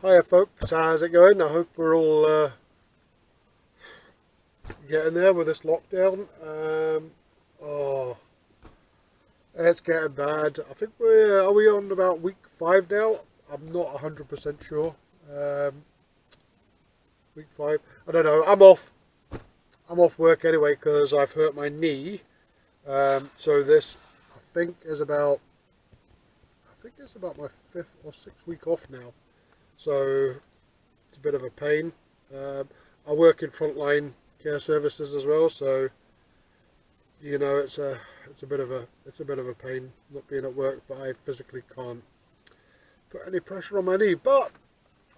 Hiya folks, how's it going? I hope we're all getting there with this lockdown. Oh, it's getting bad. I think are we on about week 5 now? I'm not 100% sure. Week 5. I don't know. I'm off work anyway because I've hurt my knee. So this I think it's about my 5th or 6th week off now. So it's a bit of a pain. I work in frontline care services as well, so you know it's a bit of a pain not being at work, but I physically can't put any pressure on my knee. But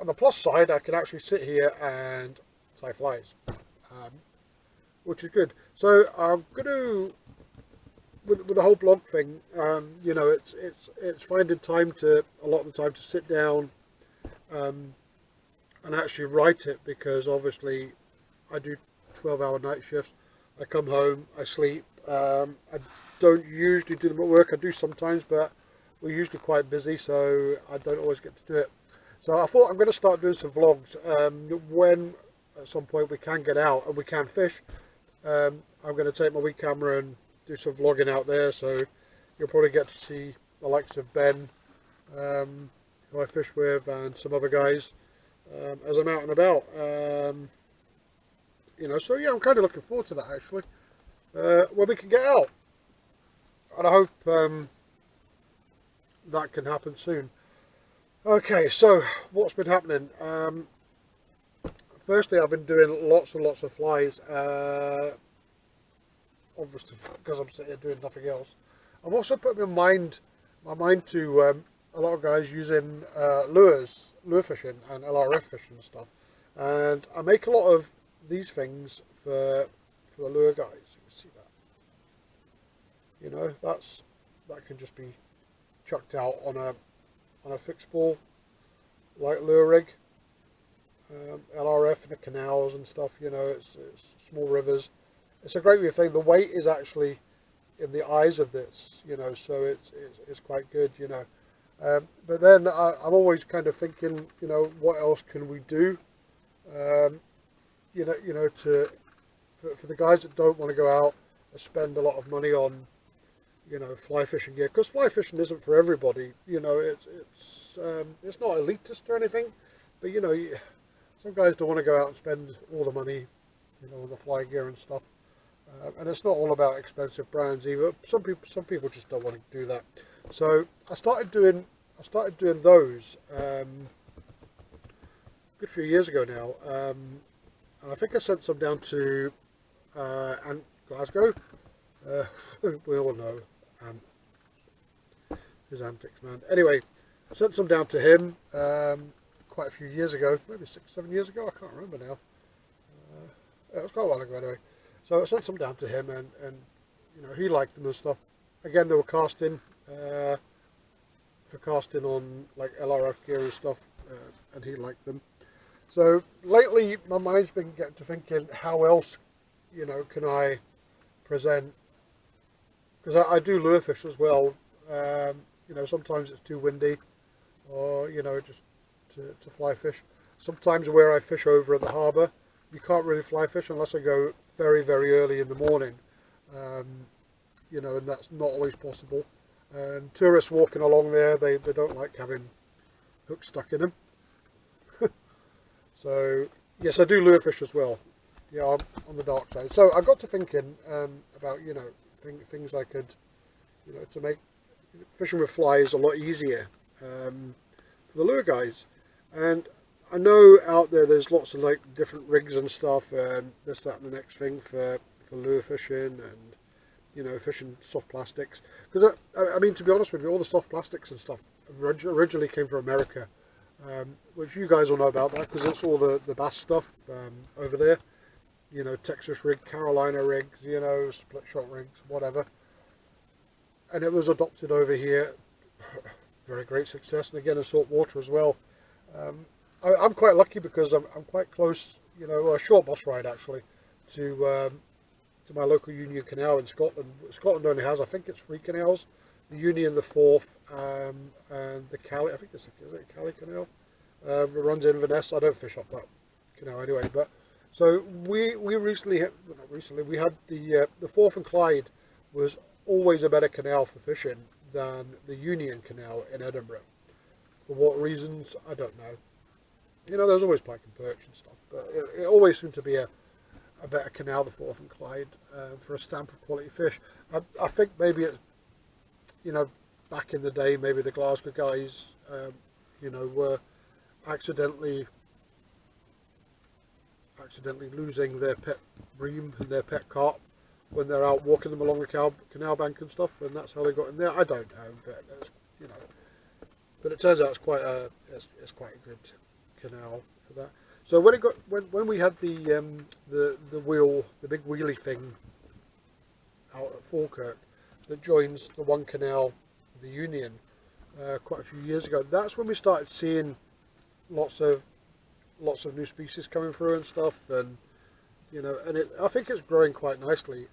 on the plus side, I can actually sit here and tie flies, which is good. So I'm going to with the whole blog thing. You know, it's finding time to a lot of the time to sit down and actually write it, because obviously I do 12-hour night shifts. I come home, I sleep. I don't usually do them at work. I do sometimes, but we're usually quite busy, so I don't always get to do it. So I thought I'm going to start doing some vlogs when at some point we can get out and we can fish. I'm going to take my wee camera and do some vlogging out there, so you'll probably get to see the likes of Ben, who I fish with, and some other guys as I'm out and about. You know, so yeah, I'm kind of looking forward to that actually, when we can get out, and I hope that can happen soon. Okay, so what's been happening? Firstly, I've been doing lots and lots of flies, obviously because I'm sitting here doing nothing else. I've also put my mind to a lot of guys using lure fishing and LRF fishing and stuff, and I make a lot of these things for the lure guys. You can see that. You know, that can just be chucked out on a fixed ball like lure rig, LRF in the canals and stuff. You know, it's small rivers. It's a great thing. The weight is actually in the eyes of this, you know, so it's quite good, you know. But then I'm always kind of thinking, you know, what else can we do? You know, for the guys that don't want to go out and spend a lot of money on, you know, fly fishing gear, because fly fishing isn't for everybody. You know, it's not elitist or anything, but you know, some guys don't want to go out and spend all the money, you know, on the fly gear and stuff. And it's not all about expensive brands either. Some people just don't want to do that. So I started doing those a good few years ago now, and I think I sent some down to Glasgow. We all know his antics, man. Anyway, I sent some down to him quite a few years ago, maybe 6-7 years ago. I can't remember now. It was quite a while ago anyway. So I sent some down to him, and you know, he liked them and stuff. Again, they were casting for casting on like LRF gear and stuff, and he liked them. So lately, my mind's been getting to thinking, how else, you know, can I present? Because I do lure fish as well. You know, sometimes it's too windy, or you know, just to fly fish. Sometimes where I fish over at the harbour, you can't really fly fish unless I go very, very early in the morning. You know, and that's not always possible. And tourists walking along there, they don't like having hooks stuck in them. So yes, I do lure fish as well. Yeah, I'm on the dark side. So I got to thinking about, you know, things I could, you know, to make fishing with flies a lot easier for the lure guys. And I know out there's lots of like different rigs and stuff, and this, that, and the next thing for lure fishing and, you know, fishing soft plastics. Because I mean, to be honest with you, all the soft plastics and stuff originally came from America, which you guys will know about that because it's all the bass stuff over there. You know, Texas rig, Carolina rigs, you know, split shot rigs, whatever. And it was adopted over here. Very great success, and again in salt water as well. I'm quite lucky because I'm quite close, you know, a short bus ride actually, to my local Union Canal in Scotland. Scotland only has, I think it's 3 canals, the Union, the Forth, and the Cali, I think is it Cali Canal? that runs Inverness. I don't fish up that canal anyway, but so we recently well, not recently we had the Forth and Clyde was always a better canal for fishing than the Union Canal in Edinburgh. For what reasons, I don't know. There's always pike and perch and stuff, but it always seemed to be a better canal, the Forth and Clyde, for a stamp of quality fish. I think maybe it's, back in the day, maybe the Glasgow guys, were accidentally losing their pet bream and their pet carp when they're out walking them along the canal bank and stuff, and that's how they got in there. I don't know, but but it turns out it's quite a good canal for that. So when we had the big wheelie thing out at Falkirk that joins the one canal, the Union, quite a few years ago, that's when we started seeing lots of new species coming through and stuff, and I think it's growing quite nicely.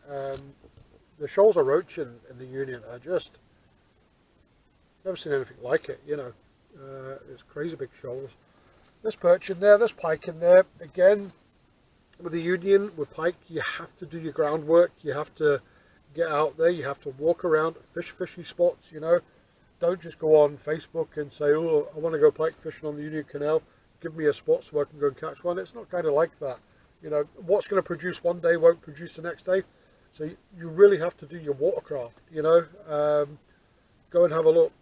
The shoals of roach in the Union are just, never seen anything like it. It's crazy big shoals. There's perch in there, there's pike in there. Again, with the Union, with pike, you have to do your groundwork. You have to get out there. You have to walk around, fish fishy spots. Don't just go on Facebook and say, "Oh, I want to go pike fishing on the Union Canal. Give me a spot so I can go and catch one." It's not kind of like that. What's going to produce one day won't produce the next day. So you really have to do your watercraft. Go and have a look.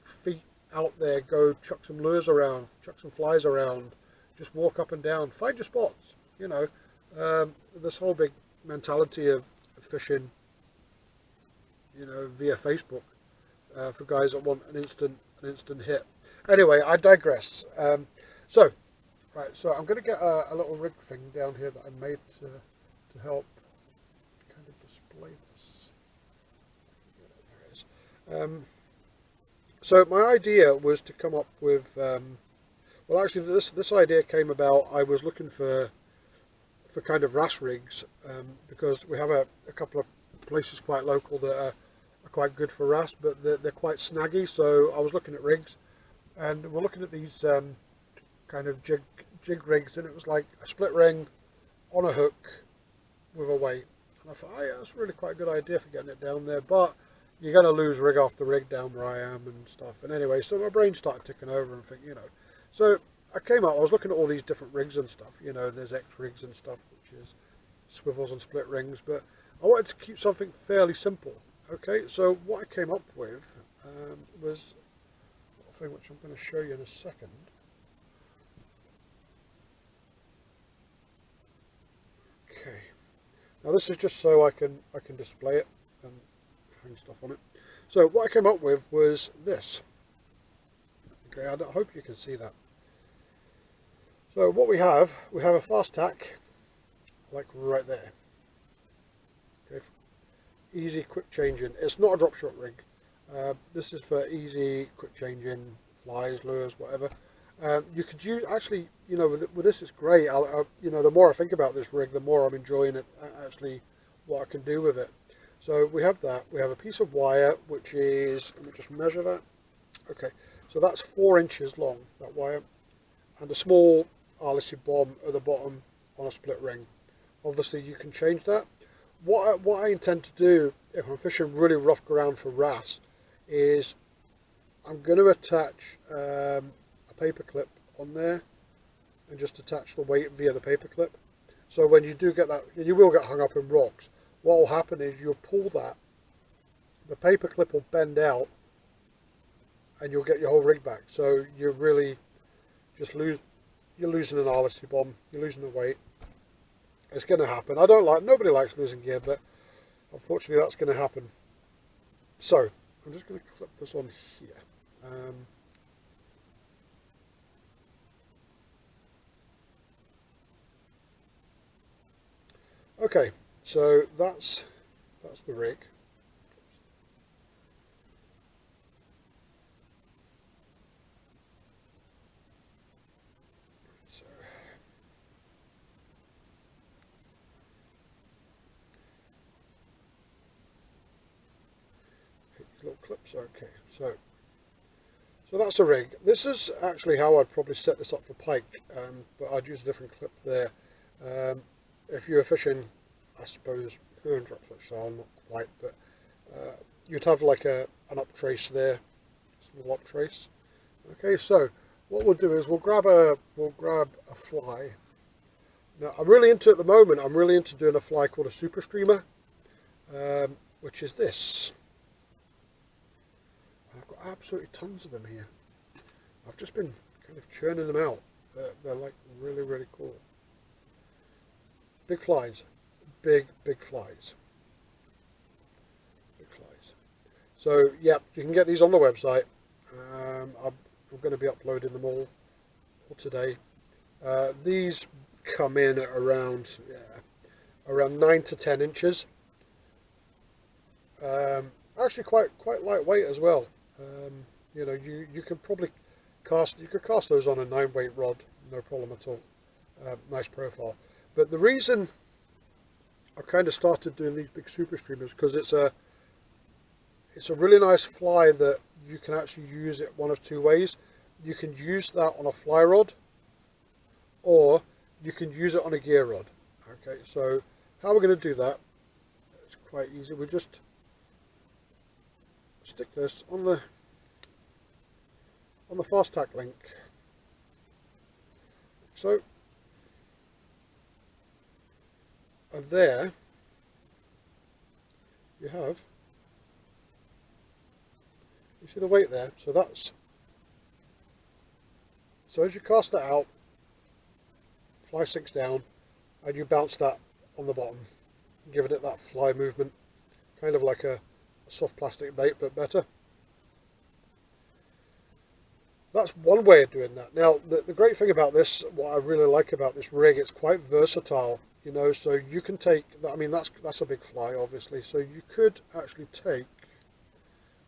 Feet out there, go chuck some lures around, chuck some flies around, just walk up and down, find your spots. This whole big mentality of fishing, via Facebook, for guys that want an instant hit. Anyway, I digress. So I'm going to get a little rig thing down here that I made to help kind of display this. There it is. So my idea was to come up with, well, actually this idea came about. I was looking for kind of RAS rigs, because we have a couple of places quite local that are quite good for RAS, but they're quite snaggy. So I was looking at rigs, and we're looking at these kind of jig rigs, and it was like a split ring on a hook with a weight. And I thought, oh yeah, that's really quite a good idea for getting it down there, but you're going to lose rig after rig down where I am and stuff. And anyway, so my brain started ticking over and think, so I came out, I was looking at all these different rigs and stuff. There's X rigs and stuff, which is swivels and split rings, but I wanted to keep something fairly simple. Okay, so what I came up with was a thing which I'm going to show you in a second. Okay, now this is just so I can display it and hang stuff on it. So what I came up with was this. Okay, I hope you can see that. So what we have a fast tack, like right there. Okay, easy quick changing. It's not a drop shot rig. This is for easy quick changing, flies, lures, whatever. You could use, actually, with this it's great. The more I think about this rig, the more I'm enjoying it, actually, what I can do with it. So we have that. We have a piece of wire, which is, let me just measure that. Okay, so that's 4 inches long, that wire, and a small Arliss bomb at the bottom on a split ring. Obviously, you can change that. What I intend to do if I'm fishing really rough ground for wrasse is I'm going to attach a paper clip on there and just attach the weight via the paper clip. So when you do get that, you will get hung up in rocks. What will happen is you'll pull that, the paper clip will bend out, and you'll get your whole rig back. So you're really just you're losing an Arliss bomb, you're losing the weight. It's going to happen. Nobody likes losing gear, but unfortunately that's going to happen. So I'm just going to clip this on here. Okay, so that's the rig. So these little clips. Okay, so So that's a rig. This is actually how I'd probably set this up for pike, but I'd use a different clip there. If you were fishing, I suppose, herring drops, which are not quite, but you'd have like an up trace there, small up trace. Okay, so what we'll do is we'll grab a fly. Now I'm really into, at the moment, I'm really into doing a fly called a super streamer, which is this. I've got absolutely tons of them here. I've just been kind of churning them out. They're like really, really cool. Big flies. Big flies. Big flies. So, yeah, you can get these on the website. I'm going to be uploading them all today. These come in at around 9 to 10 inches. Actually quite lightweight as well. You know, you can probably cast those on a 9-weight rod, no problem at all. Nice profile. But the reason I kind of started doing these big super streamers because it's a really nice fly that you can actually use it one of two ways. You can use that on a fly rod, or you can use it on a gear rod. Okay, so how we're going to do that? It's quite easy. We just stick this on the fast tack link. So, and there you have, you see the weight there, so as you cast that out, fly sinks down and you bounce that on the bottom, giving it that fly movement, kind of like a soft plastic bait but better. That's one way of doing that. Now the great thing about this, what I really like about this rig, it's quite versatile, you know, so you can take, I mean that's a big fly obviously, so you could actually take,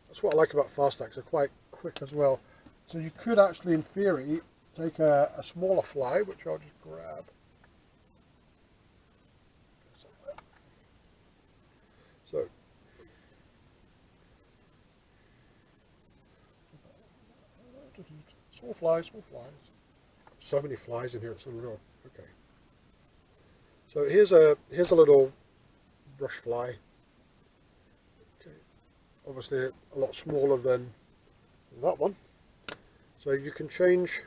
that's what I like about fast tacks, they're quite quick as well, so you could actually in theory take a smaller fly, which I'll just grab. So small flies. So many flies in here, it's unreal. Okay. So here's a little brush fly. Okay. Obviously a lot smaller than that one. So you can change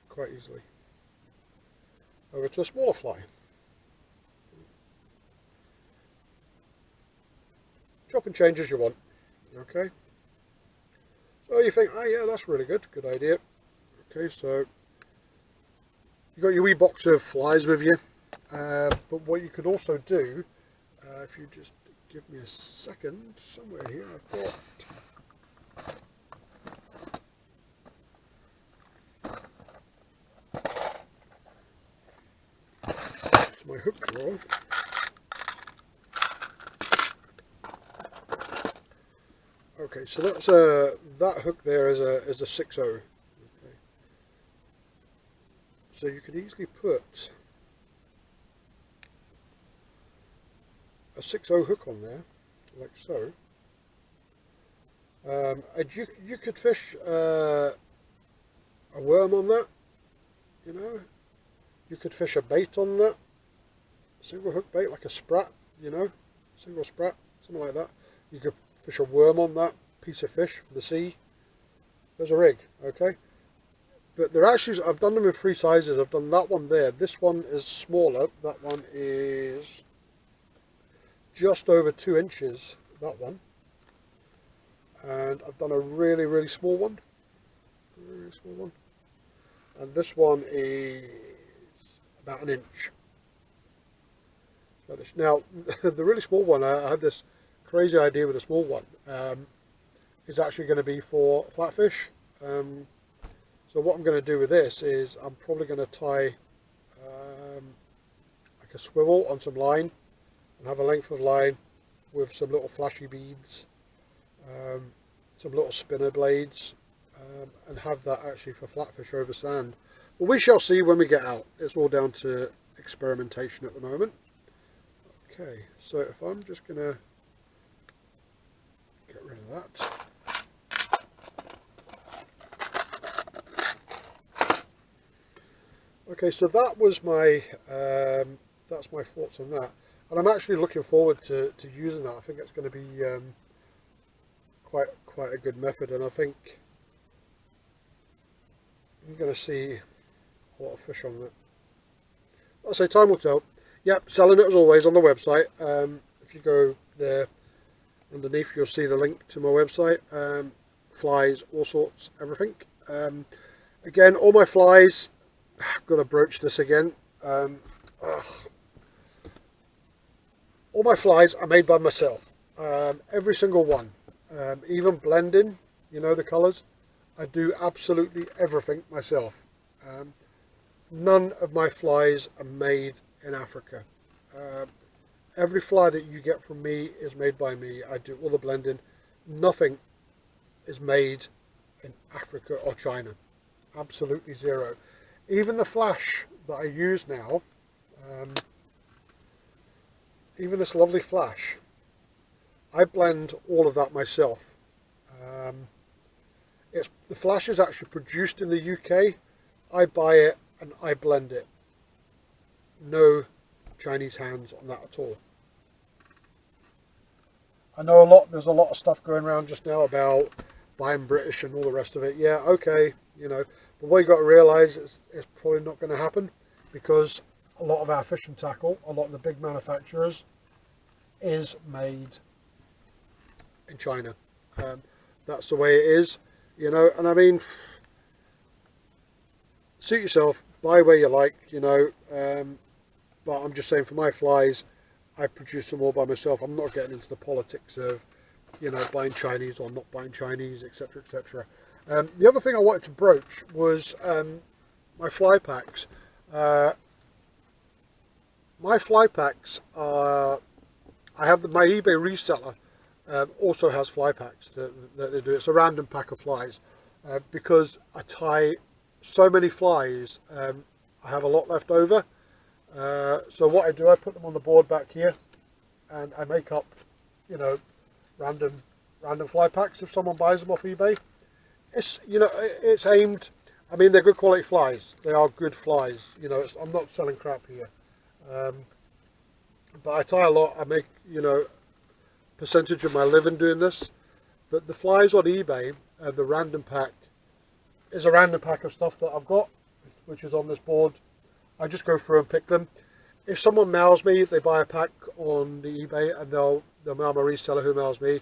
quite easily over to a smaller fly. Chop and change as you want. Okay. So you think, oh yeah, that's really good idea. Okay, so you got your wee box of flies with you, but what you could also do, if you just give me a second, somewhere here I've got, it's my hook drawer. Okay, so that's that hook there is a 6.0. Okay. So you could easily put a 6.0 hook on there, like so. And you could fish a worm on that, you know. You could fish a bait on that, single hook bait like a sprat, you know, single sprat, something like that. You could fish a worm on that piece of fish for the sea. There's a rig, okay. But they're actually, I've done them in 3 sizes. I've done that one there. This one is smaller. That one is just over 2 inches. That one. And I've done a really, really small one. Really small one. And this one is about 1 inch. Now, the really small one, I had this crazy idea with the small one. Is actually going to be for flatfish. So what I'm going to do with this is I'm probably going to tie like a swivel on some line and have a length of line with some little flashy beads, some little spinner blades, and have that actually for flatfish over sand. But we shall see when we get out. It's all down to experimentation at the moment. Okay, so if I'm just going to get rid of that. Okay, so that was my that's my thoughts on that, and I'm actually looking forward to using that. I think it's going to be quite a good method, and I think I'm going to see a lot of fish on that. I'll say time will tell. Yep, selling it as always on the website. If you go there underneath, you'll see the link to my website. Flies, all sorts, everything. Again, all my flies. I've got to broach this again. All my flies are made by myself. Every single one. Even blending, you know, the colours. I do absolutely everything myself. None of my flies are made in Africa. Every fly that you get from me is made by me. I do all the blending. Nothing is made in Africa or China. Absolutely zero. Even the flash that I use now, even this lovely flash, I blend all of that myself. The flash is actually produced in the UK. I buy it and I blend it. No Chinese hands on that at all. I know there's a lot of stuff going around just now about buying British and all the rest of it. Yeah, okay, you know, but what you got to realise is it's probably not going to happen, because a lot of our fishing tackle, a lot of the big manufacturers, is made in China. That's the way it is, you know, and I mean, suit yourself, buy where you like, you know, but I'm just saying, for my flies, I produce them all by myself. I'm not getting into the politics of, you know, buying Chinese or not buying Chinese, etc., etc. The other thing I wanted to broach was my fly packs. My fly packs are, I have my eBay reseller also has fly packs that they do. It's a random pack of flies, because I tie so many flies, I have a lot left over. So what I do, I put them on the board back here, and I make up, you know, random fly packs if someone buys them off eBay. It's, you know, it's aimed, I mean, they're good quality flies. They are good flies, you know. I'm not selling crap here, but I tie a lot. I make, you know, percentage of my living doing this. But the flies on eBay, the random pack, is a random pack of stuff that I've got, which is on this board. I just go through and pick them. If someone mails me, they buy a pack on the eBay, and they'll mail my reseller who mails me.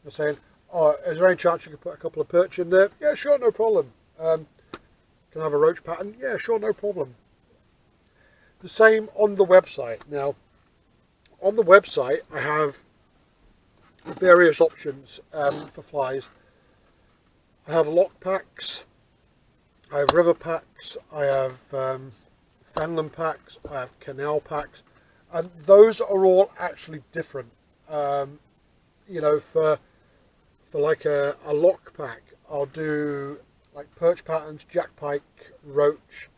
They're saying, "Oh, is there any chance you could put a couple of perch in there?" Yeah, sure, no problem. Can I have a roach pattern? Yeah, sure, no problem. The same on the website. Now, on the website, I have various options for flies. I have lock packs, I have river packs, I have Fenland packs, I have canal packs, and those are all actually different. You know, for like a lock pack, I'll do like perch patterns, jack pike, roach,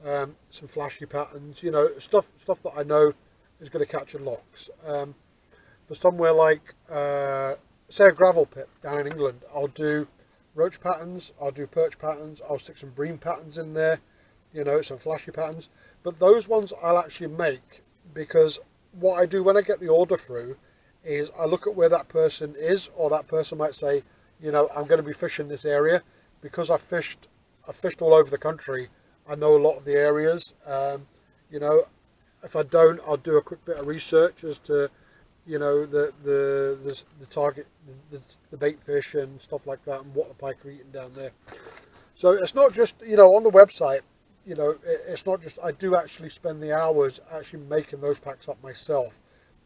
some flashy patterns, you know, stuff that I know is going to catch in locks. For somewhere like, say, a gravel pit down in England, I'll do roach patterns, I'll do perch patterns, I'll stick some bream patterns in there, you know, some flashy patterns. But those ones I'll actually make, because what I do when I get the order through is I look at where that person is, or that person might say, you know, I'm going to be fishing this area. Because I've fished all over the country, I know a lot of the areas. You know, if I don't, I'll do a quick bit of research as to, you know, the target, the bait fish and stuff like that, and what the pike are eating down there. So it's not just, you know, on the website, you know, it's not just, I do actually spend the hours actually making those packs up myself.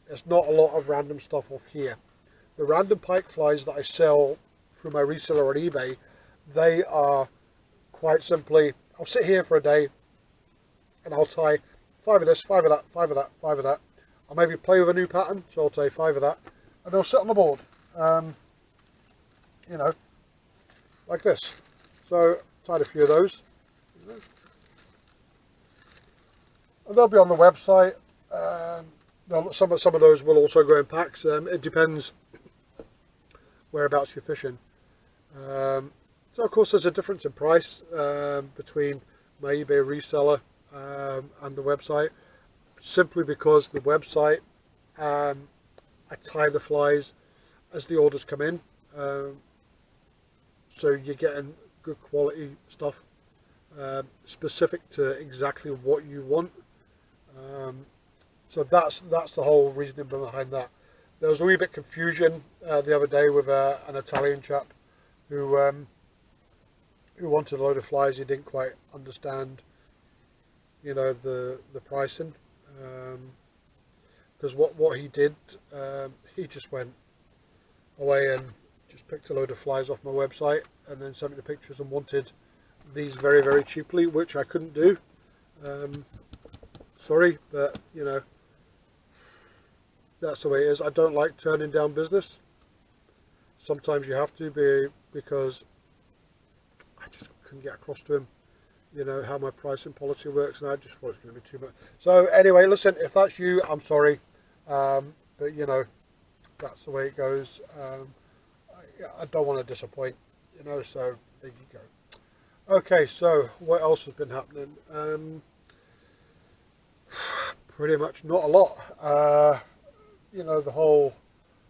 It's not a lot of random stuff off here. The random pike flies that I sell through my reseller on eBay, they are quite simply, I'll sit here for a day and I'll tie 5 of this, 5 of that, 5 of that, 5 of that. I'll maybe play with a new pattern, so I'll tie 5 of that, and they'll sit on the board, you know, like this. So tied a few of those, and they'll be on the website. some of those will also go in packs. It depends whereabouts you're fishing. So of course there's a difference in price between my eBay reseller and the website, simply because the website, I tie the flies as the orders come in, so you're getting good quality stuff specific to exactly what you want. So that's the whole reasoning behind that. There was a wee bit confusion the other day with an Italian chap who wanted a load of flies. He didn't quite understand, you know, the pricing, because what he did, he just went away and just picked a load of flies off my website and then sent me the pictures and wanted these very, very cheaply, which I couldn't do. Sorry, but you know, that's the way it is. I don't like turning down business. Sometimes you have to be, because I just couldn't get across to him, you know, how my pricing policy works, and I just thought it was going to be too much. So anyway, listen, if that's you, I'm sorry, but you know, that's the way it goes. I don't want to disappoint, you know, so there you go. Okay, so what else has been happening? Pretty much not a lot. You know, the whole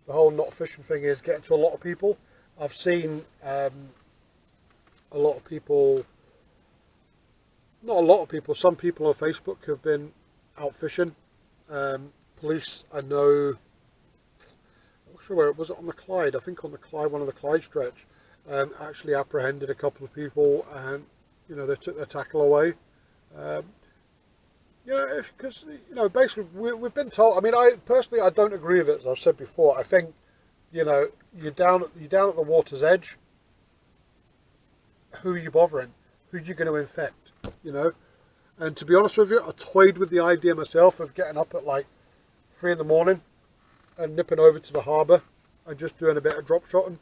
not fishing thing is getting to a lot of people. I've seen a lot of people, not a lot of people, some people on Facebook have been out fishing. Police, I know, I'm not sure where it was, on the Clyde, I think on the Clyde, one of the Clyde stretch, actually apprehended a couple of people, and you know, they took their tackle away. You know, because you know, basically we've been told. I mean, I personally don't agree with it. As I've said before, I think, you know, you're down at the water's edge. Who are you bothering? Who are you going to infect? You know, and to be honest with you, I toyed with the idea myself of getting up at like 3 in the morning and nipping over to the harbour and just doing a bit of drop shotting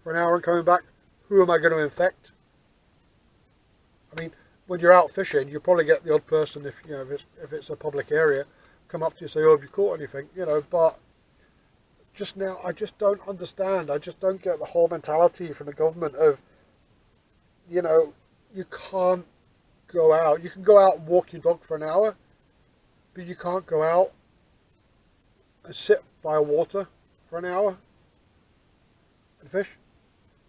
for an hour and coming back. Who am I going to infect? I mean, when you're out fishing, you probably get the odd person, if you know, if it's a public area, come up to you and say, "Oh, have you caught anything?" You know, but just now, I just don't understand. I just don't get the whole mentality from the government of, you know, you can't go out. You can go out and walk your dog for an hour, but you can't go out and sit by a water for an hour and fish,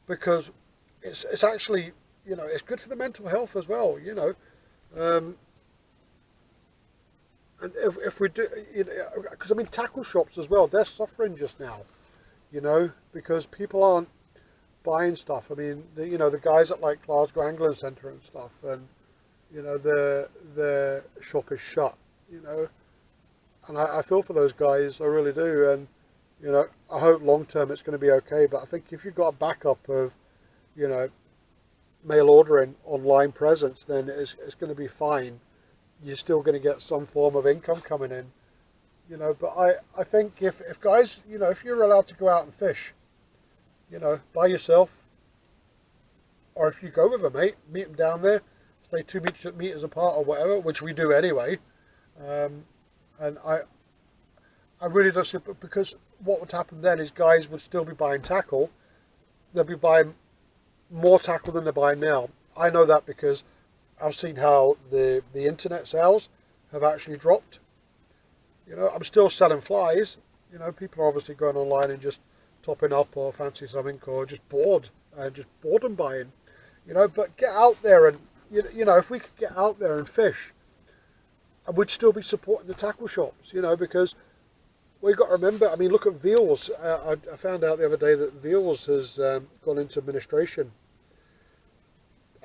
because it's actually, you know, it's good for the mental health as well, you know. And if we do, you know, because I mean, tackle shops as well, they're suffering just now, you know, because people aren't buying stuff. I mean, you know, the guys at like Glasgow Angling Centre and stuff, and you know, the shop is shut, you know, and I feel for those guys, I really do. And you know, I hope long term it's going to be okay, but I think if you've got a backup of, you know, mail ordering online presence, then it's going to be fine. You're still going to get some form of income coming in, you know. But I think if guys, you know, if you're allowed to go out and fish, you know, by yourself, or if you go with a mate, meet them down there, stay 2 meters apart or whatever, which we do anyway. And I really don't see, because what would happen then is guys would still be buying tackle. They'll be buying more tackle than they're buying now. I know that because I've seen how the internet sales have actually dropped. You know, I'm still selling flies. You know, people are obviously going online and just topping up or fancy something, or just bored and just boredom buying. You know, but get out there and, you know, if we could get out there and fish, I would still be supporting the tackle shops, you know, because well, you've got to remember, I mean, look at Veals. I found out the other day that Veals has gone into administration.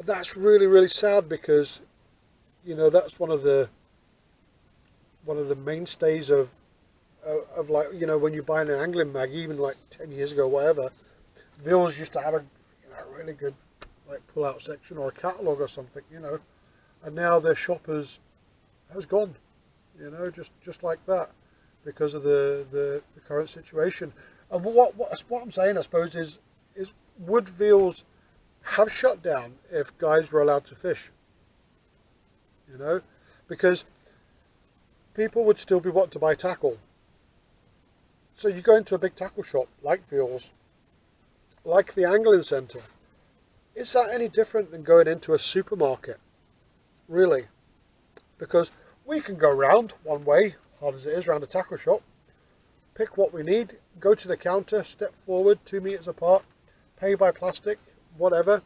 That's really, really sad, because, you know, that's one of the mainstays of like, you know, when you're buying an angling mag, even like 10 years ago, whatever, Veals used to have a, you know, really good like pull-out section or a catalogue or something, you know, and now their shop has gone, you know, just like that, because of the current situation. And what I'm saying, I suppose, is would Veals have shut down if guys were allowed to fish? You know, because people would still be wanting to buy tackle. So you go into a big tackle shop like Veals, like the Angling Centre. Is that any different than going into a supermarket? Really? Because we can go round one way, hard as it is, around a tackle shop, pick what we need, go to the counter, step forward 2 meters apart, pay by plastic, whatever.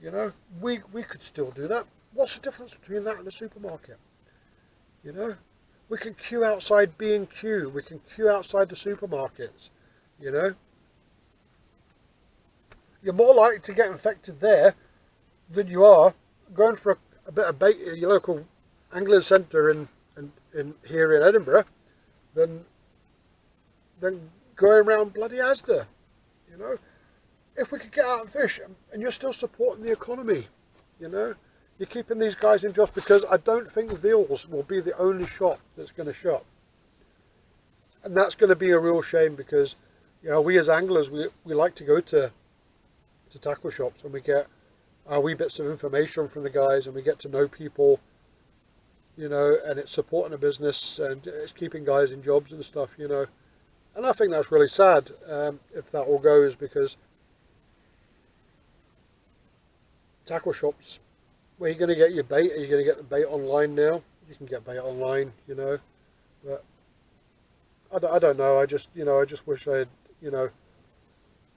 You know, we could still do that. What's the difference between that and a supermarket? You know, we can queue outside B&Q, we can queue outside the supermarkets, you know. You're more likely to get infected there than you are going for a bit of bait at your local angling centre in here in Edinburgh than going around bloody Asda, you know. If we could get out and fish, and you're still supporting the economy, you know, you're keeping these guys in jobs, because I don't think Veals will be the only shop that's going to shut, and that's going to be a real shame, because, you know, we as anglers, we like to go to tackle shops, and we get our wee bits of information from the guys, and we get to know people, you know, and it's supporting a business, and it's keeping guys in jobs and stuff, you know. And I think that's really sad if that all goes, because tackle shops, where are you going to get your bait? Are you going to get the bait online now? You can get bait online, you know, but I don't know. I just wish I'd, you know,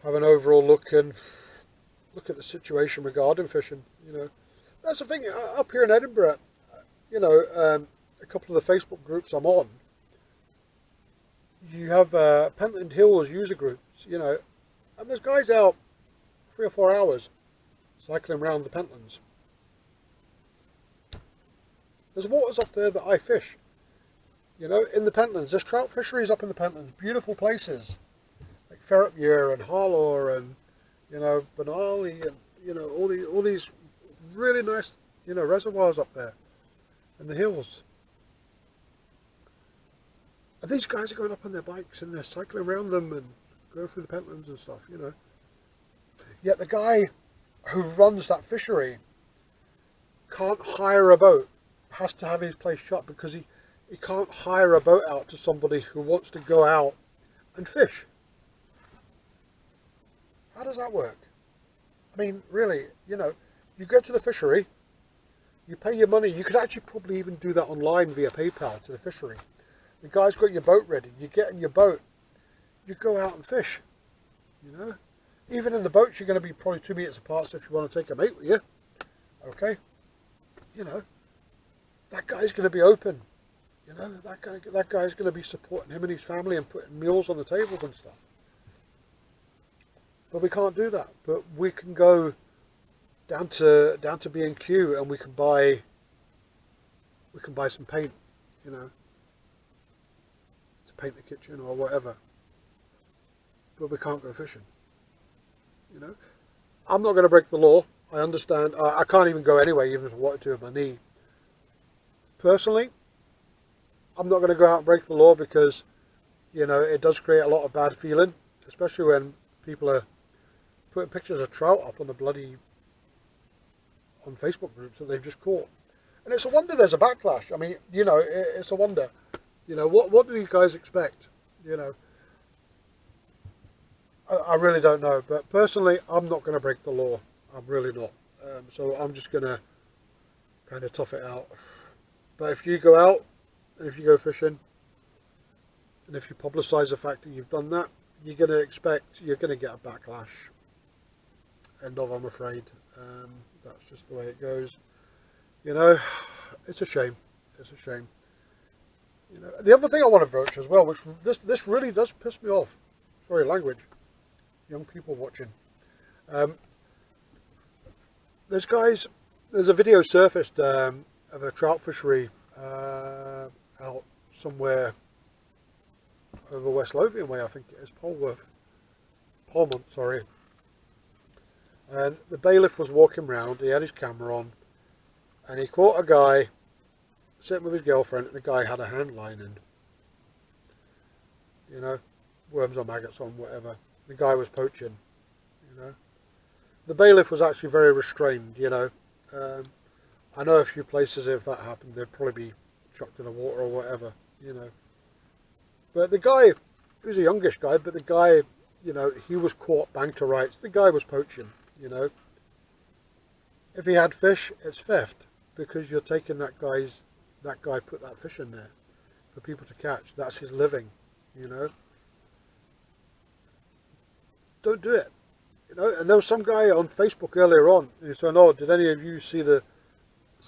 have an overall look and look at the situation regarding fishing, you know. That's the thing, up here in Edinburgh, you know, a couple of the Facebook groups I'm on, you have Pentland Hills user groups, you know, and there's guys out 3 or 4 hours cycling around the Pentlands. There's waters up there that I fish, you know, in the Pentlands. There's trout fisheries up in the Pentlands, beautiful places like Ferretmuir and Harlaw and, you know, Benally, and, you know, all these really nice, you know, reservoirs up there in the hills. And these guys are going up on their bikes and they're cycling around them and going through the Pentlands and stuff, you know. Yet the guy who runs that fishery can't hire a boat, has to have his place shut, because he can't hire a boat out to somebody who wants to go out and fish. How does that work? I mean, really, you know, you go to the fishery, you pay your money. You could actually probably even do that online via PayPal to the fishery. The guy's got your boat ready. You get in your boat, you go out and fish, you know. Even in the boats, you're going to be probably 2 meters apart, so if you want to take a mate with you, okay, you know, that guy's going to be open, you know, that guy's going to be supporting him and his family and putting meals on the tables and stuff. But we can't do that. But we can go down to B&Q and we can buy some paint, you know, to paint the kitchen or whatever. But we can't go fishing, you know. I'm not going to break the law. I understand. I can't even go anyway, even if I wanted to with my knee. Personally, I'm not going to go out and break the law, because, you know, it does create a lot of bad feeling, especially when people are putting pictures of trout up on on Facebook groups that they've just caught. And it's a wonder there's a backlash. I mean, you know, it's a wonder. You know, what do these guys expect? You know, I really don't know. But personally, I'm not going to break the law. I'm really not. So I'm just going to kind of tough it out. But if you go out, and if you go fishing, and if you publicise the fact that you've done that, you're going to get a backlash. End of, I'm afraid. That's just the way it goes. You know, it's a shame. It's a shame. You know, the other thing I want to broach as well, which this really does piss me off. Sorry, language. Young people watching. There's a video surfaced of a trout fishery out somewhere over West Lothian way, I think it is, Polmont, sorry. And the bailiff was walking round, he had his camera on, and he caught a guy sitting with his girlfriend, and the guy had a hand line in. You know, worms or maggots on, whatever. The guy was poaching, you know. The bailiff was actually very restrained, you know. I know a few places if that happened, they'd probably be chucked in the water or whatever, you know. But the guy, he was a youngish guy, but the guy, you know, he was caught bang to rights. The guy was poaching, you know. If he had fish, it's theft, because you're taking that guy put that fish in there for people to catch. That's his living, you know. Don't do it, you know. And there was some guy on Facebook earlier on, and he said, "Oh, did any of you see the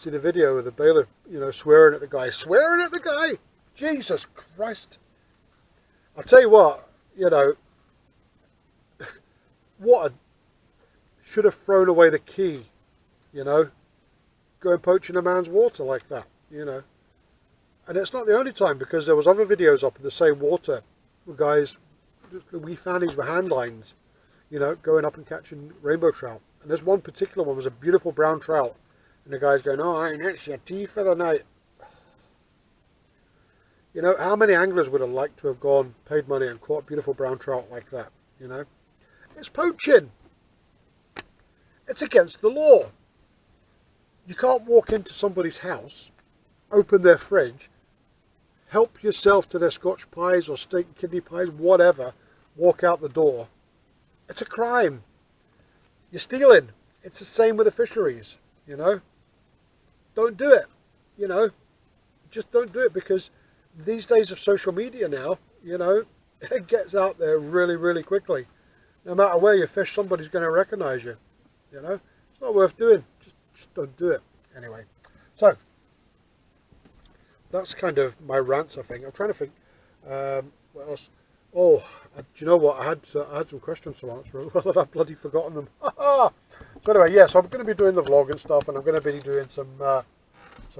video of the bailiff, you know, swearing at the guy?" Swearing at the guy? Jesus Christ! I'll tell you what, you know, should have thrown away the key, you know, going poaching a man's water like that, you know. And it's not the only time, because there was other videos up in the same water where guys, we found these with hand lines, you know, going up and catching rainbow trout. And there's one particular one was a beautiful brown trout, and the guy's going, "Oh, ain't that's your tea for the night." You know, how many anglers would have liked to have gone, paid money and caught beautiful brown trout like that, you know? It's poaching. It's against the law. You can't walk into somebody's house, open their fridge, help yourself to their Scotch pies or steak and kidney pies, whatever, walk out the door. It's a crime. You're stealing. It's the same with the fisheries, you know? Don't do it, you know? Just don't do it, because these days of social media now, you know, it gets out there really, really quickly. No matter where you fish, somebody's going to recognize you, you know? It's not worth doing. Just don't do it. Anyway, so that's kind of my rants, I think. I'm trying to think, what else? Oh, do you know what? I had some questions to answer. Well, I've bloody forgotten them. So anyway, yes, I'm going to be doing the vlog and stuff, and I'm going to be doing some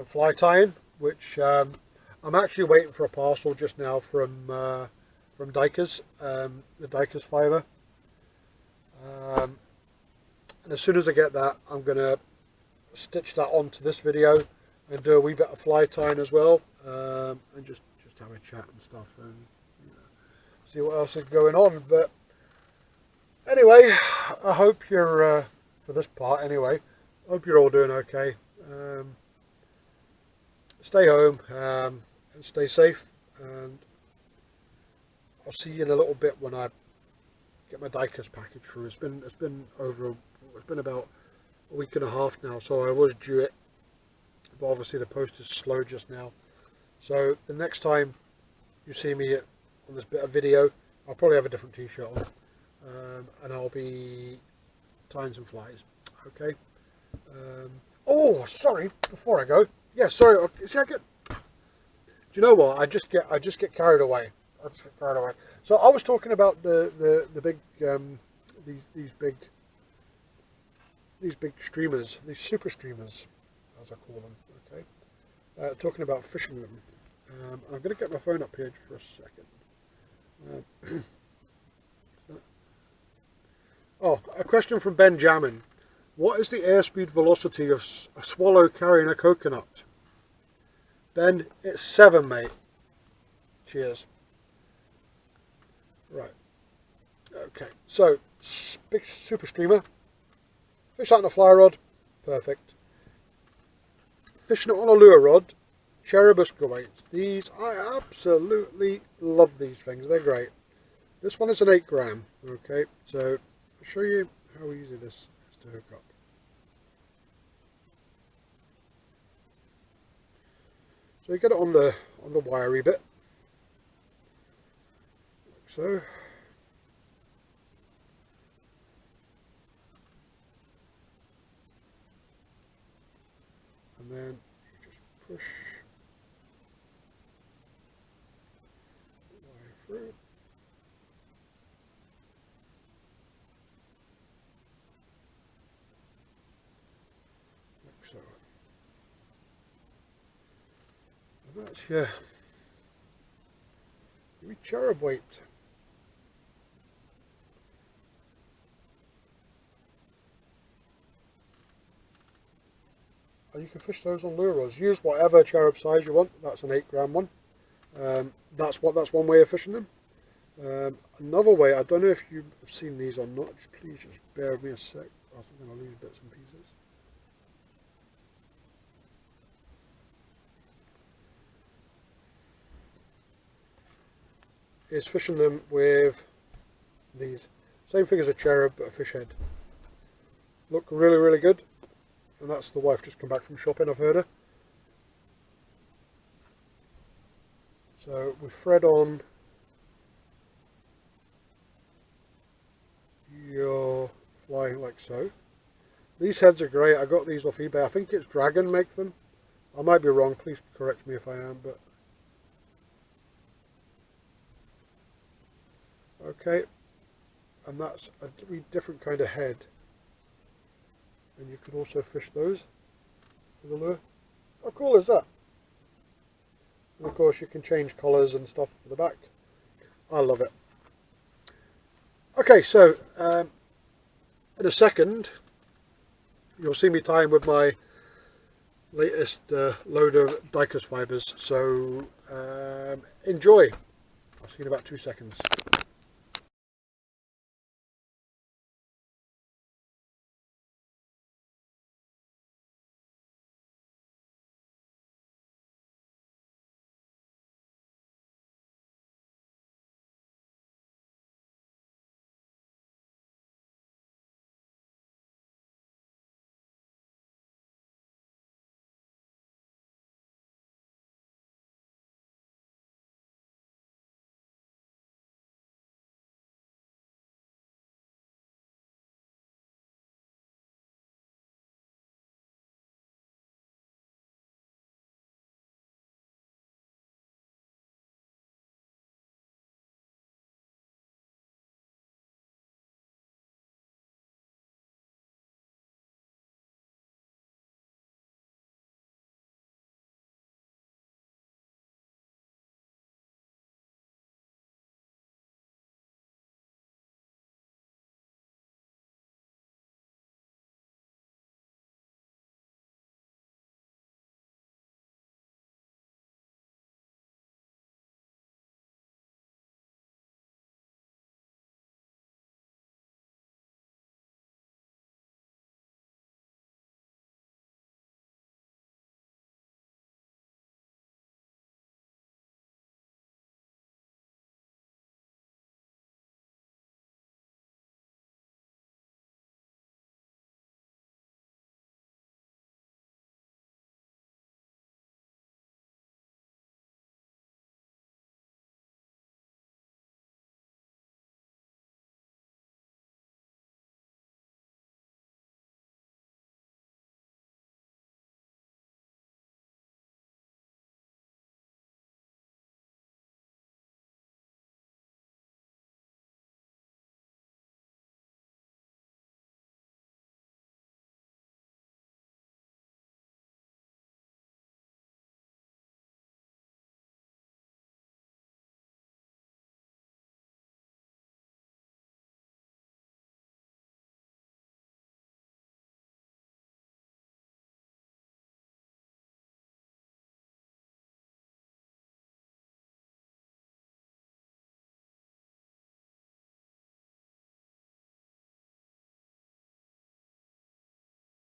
fly tying, which I'm actually waiting for a parcel just now from Dykers, the Dykers Fiver. And as soon as I get that, I'm going to stitch that onto this video and do a wee bit of fly tying as well, and just have a chat and stuff, and you know, see what else is going on. But anyway, I hope you're for this part anyway, I hope you're all doing okay. Stay home and stay safe, and I'll see you in a little bit when I get my Dykers package through. It's been about a week and a half now, so I was due it, but obviously the post is slow just now. So the next time you see me on this bit of video, I'll probably have a different t-shirt on, and I'll be tying some flies. Okay. Oh, sorry. Before I go, yeah, sorry. See, do you know what? I just get carried away. So I was talking about the big these big streamers, these super streamers, as I call them. Okay, talking about fishing them. I'm going to get my phone up here for a second. Oh, a question from Benjamin. What is the airspeed velocity of a swallow carrying a coconut? Ben, it's 7, mate. Cheers. Right. Okay, so big super streamer. Fish out on a fly rod. Perfect. Fishing it on a lure rod. Cherubusca weights. These, I absolutely love these things. They're great. This one is an 8 gram. Okay, so I'll show you how easy this is to hook up. So you get it on the wiry bit, like so. And then you just push the wire through. Like so. And that's your cherub weight. And you can fish those on lure rods. Use whatever cherub size you want. That's an 8 gram one. That's one way of fishing them. Another way, I don't know if you've seen these or not. Please just bear with me a sec. I'm going to lose bits and pieces. is fishing them with these. Same thing as a cherub, but a fish head. Look really, really good. And that's the wife just come back from shopping, I've heard her. So we thread on your fly like so. These heads are great. I got these off eBay. I think it's Dragon make them. I might be wrong. Please correct me if I am. But okay, and that's a different kind of head. And you could also fish those with a lure. How cool is that? And of course you can change colours and stuff for the back. I love it. Okay, so in a second you'll see me tying with my latest load of Dicos fibres. So enjoy. I'll see you in about 2 seconds.